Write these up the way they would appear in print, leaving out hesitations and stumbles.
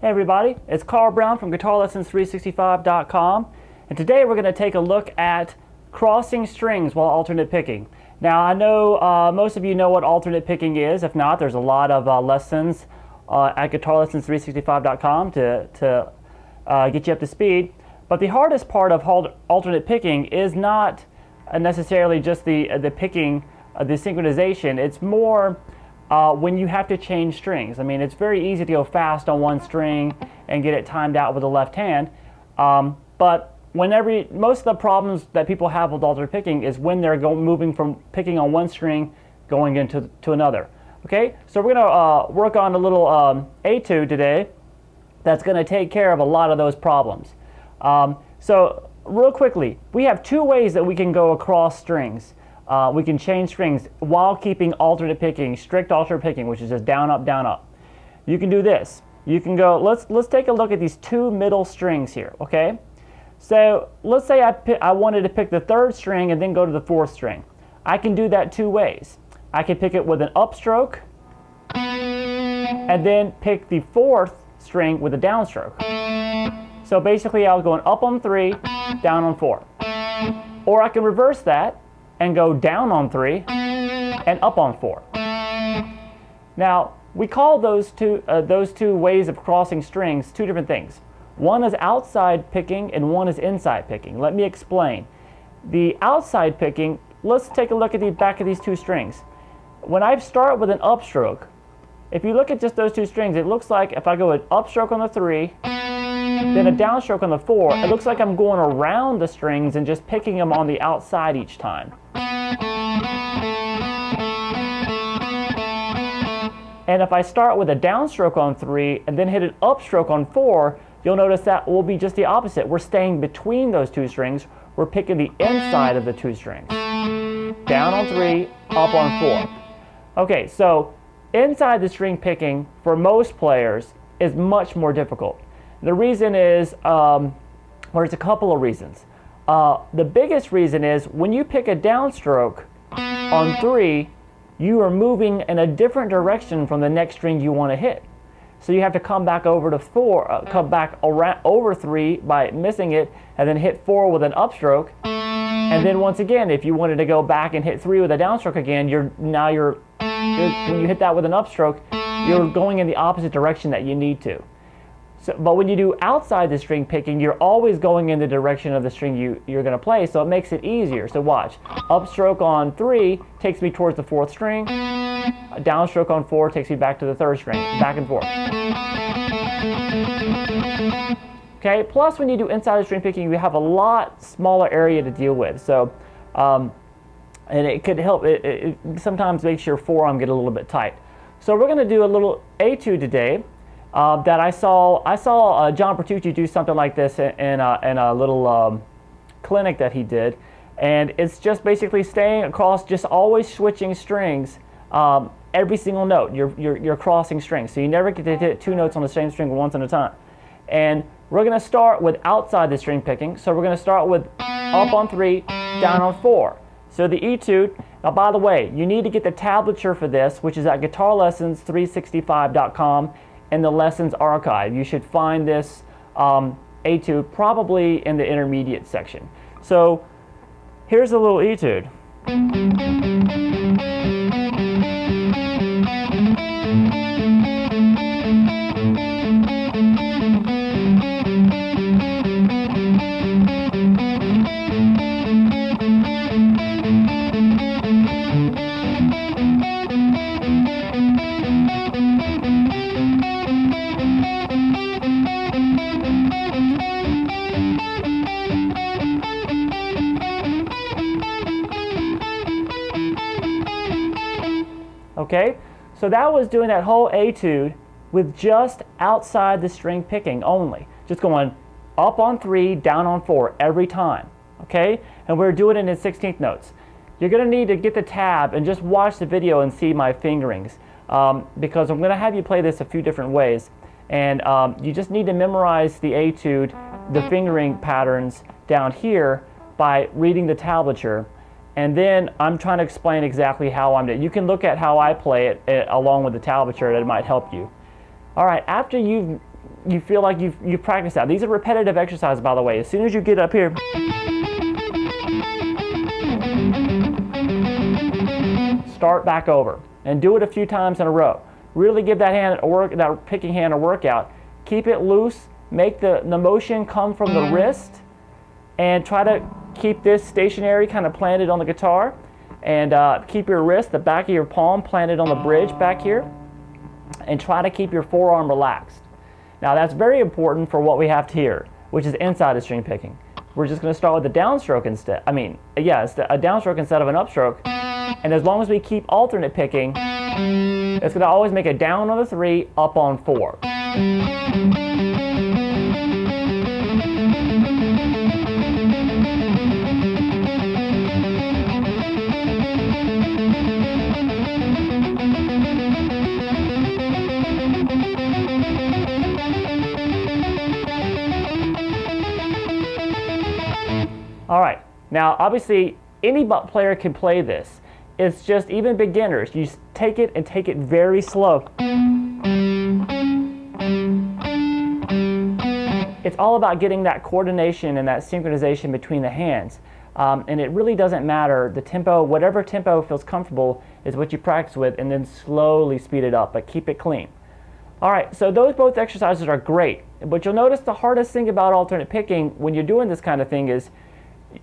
Hey everybody, it's Carl Brown from GuitarLessons365.com, and today we're going to take a look at crossing strings while alternate picking. Now I know most of you know what alternate picking is. If not, there's a lot of lessons at GuitarLessons365.com to get you up to speed. But the hardest part of alternate picking is not necessarily just the picking, the synchronization. It's more when you have to change strings. I mean, it's very easy to go fast on one string and get it timed out with the left hand, but most of the problems that people have with alternate picking is when they're moving from picking on one string going into another. Okay, so we're going to work on a little etude today that's going to take care of a lot of those problems. So real quickly, we have two ways that we can go across strings. We can change strings while keeping alternate picking, strict alternate picking, which is just down, up, down, up. You can do this. You can go, let's take a look at these two middle strings here, okay? So let's say I wanted to pick the third string and then go to the fourth string. I can do that two ways. I can pick it with an upstroke and then pick the fourth string with a downstroke. So basically I was going up on 3, down on 4. Or I can reverse that and go down on 3 and up on 4. Now, we call those two ways of crossing strings two different things. One is outside picking and one is inside picking. Let me explain. The outside picking, let's take a look at the back of these two strings. When I start with an upstroke, if you look at just those two strings, it looks like if I go an upstroke on the 3, then a downstroke on the 4, it looks like I'm going around the strings and just picking them on the outside each time. And if I start with a downstroke on 3 and then hit an upstroke on 4, you'll notice that will be just the opposite. We're staying between those two strings. We're picking the inside of the two strings. Down on 3, up on 4. Okay, so inside the string picking for most players is much more difficult. The reason is, there's a couple of reasons. The biggest reason is when you pick a downstroke on 3, you are moving in a different direction from the next string you want to hit. So you have to come back over to 4, come back over 3 by missing it, and then hit 4 with an upstroke. And then once again, if you wanted to go back and hit 3 with a downstroke again, when you hit that with an upstroke, you're going in the opposite direction that you need to. So, but when you do outside the string picking, you're always going in the direction of the string you're going to play, so it makes it easier. So watch. Upstroke on 3 takes me towards the 4th string. A downstroke on 4 takes me back to the 3rd string. Back and forth. Okay, plus when you do inside the string picking, you have a lot smaller area to deal with. So, and it could help, it sometimes makes your forearm get a little bit tight. So we're going to do a little etude today. That I saw John Petrucci do something like this in a little clinic that he did, and it's just basically staying across, just always switching strings every single note. You're crossing strings, so you never get to hit 2 notes on the same string once at a time. And we're going to start with outside the string picking. So we're going to start with up on 3, down on 4. So the etude. Now, by the way, you need to get the tablature for this, which is at GuitarLessons365.com. in the lessons archive. You should find this etude probably in the intermediate section. So here's a little etude. Okay, so that was doing that whole etude with just outside the string picking only. Just going up on 3, down on 4 every time, okay? And we're doing it in 16th notes. You're going to need to get the tab and just watch the video and see my fingerings, because I'm going to have you play this a few different ways. And you just need to memorize the etude, the fingering patterns down here by reading the tablature. And then I'm trying to explain exactly how I'm doing. You can look at how I play it along with the tablature, that might help you. All right, after you feel like you've practiced that. These are repetitive exercises, by the way. As soon as you get up here, start back over and do it a few times in a row. Really give that hand that picking hand a workout. Keep it loose. Make the motion come from the wrist, and try to keep this stationary, kind of planted on the guitar, and keep your wrist, the back of your palm, planted on the bridge back here, and try to keep your forearm relaxed. Now that's very important for what we have here, which is inside of string picking. We're just going to start with the downstroke instead. A downstroke instead of an upstroke. And as long as we keep alternate picking, it's going to always make a down on the 3, up on 4. All right, now obviously any player can play this. It's just even beginners, you take it and take it very slow. It's all about getting that coordination and that synchronization between the hands. And it really doesn't matter the tempo, whatever tempo feels comfortable is what you practice with, and then slowly speed it up, but keep it clean. All right, so those both exercises are great, but you'll notice the hardest thing about alternate picking when you're doing this kind of thing is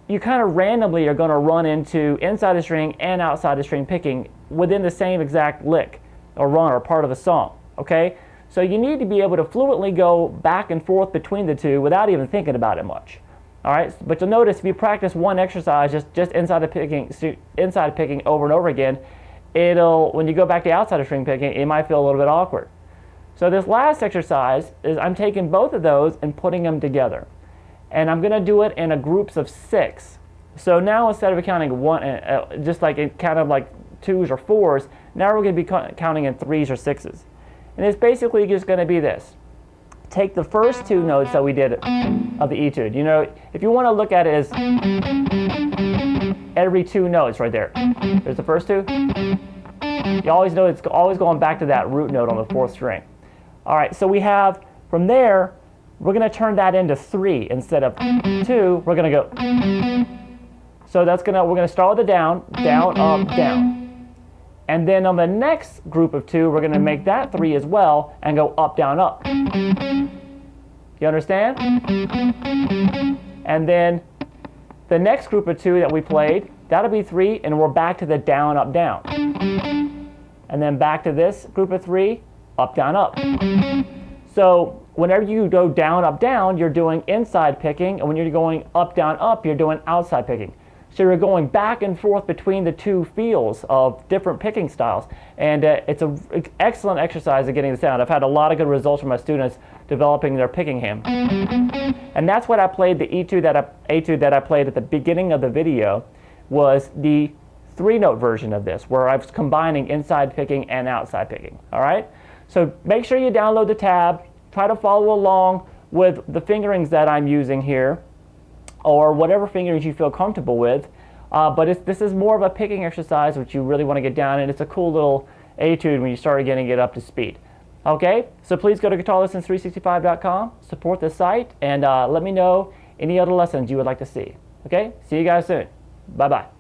you kind of randomly are going to run into inside the string and outside the string picking within the same exact lick or run or part of the song, okay? So you need to be able to fluently go back and forth between the two without even thinking about it much. All right, but you'll notice if you practice one exercise just inside picking over and over again, when you go back to outside of string picking, it might feel a little bit awkward. So this last exercise is I'm taking both of those and putting them together. And I'm going to do it in groups of 6. So now instead of counting one, just like it kind of like 2s or 4s, now we're going to be counting in 3s or 6s. And it's basically just going to be this. Take the first 2 notes that we did of the etude. You know, if you want to look at it as every 2 notes right there. There's the first 2. You always know it's always going back to that root note on the 4th string. All right, so we have from there, we're going to turn that into 3 instead of 2. We're going to go. So we're going to start with the down, down, up, down. And then on the next group of 2, we're going to make that 3 as well and go up, down, up. You understand? And then the next group of 2 that we played, that'll be 3, and we're back to the down, up, down. And then back to this group of 3, up, down, up. So whenever you go down, up, down, you're doing inside picking, and when you're going up, down, up, you're doing outside picking. So you're going back and forth between the 2 feels of different picking styles, and it's an excellent exercise of getting the sound. I've had a lot of good results from my students developing their picking hand. And that's what I played, the etude that I played at the beginning of the video was the 3-note version of this, where I was combining inside picking and outside picking, all right? So make sure you download the tab, try to follow along with the fingerings that I'm using here, or whatever fingerings you feel comfortable with. But this is more of a picking exercise, which you really want to get down, and it's a cool little etude when you start getting it up to speed. Okay, so please go to guitarlessons365.com, support the site, and let me know any other lessons you would like to see. Okay, see you guys soon. Bye-bye.